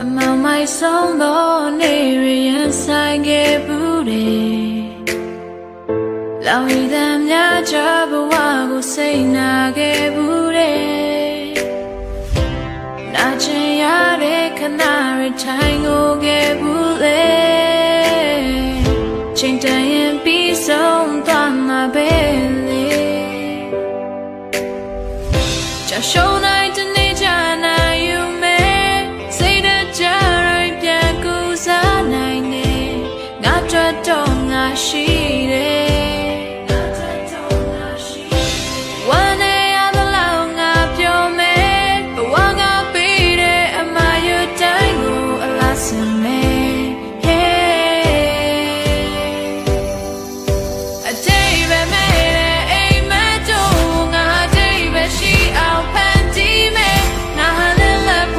အမောင်မိုက်ဆုံးသောနေရရင်ဆိုင်ခဲ့ဘူးတယ်လောင်ရည်သမ်းများချဘဝကိုစိတ်နာခဲ့ဘူးတယ်နာကျင်ရတဲ့ခဏရထိုင်ကိုခဲ့ဘူးလေချိန်တန်ရင်ပြီးဆုံးသွားမှာပဲလေjust show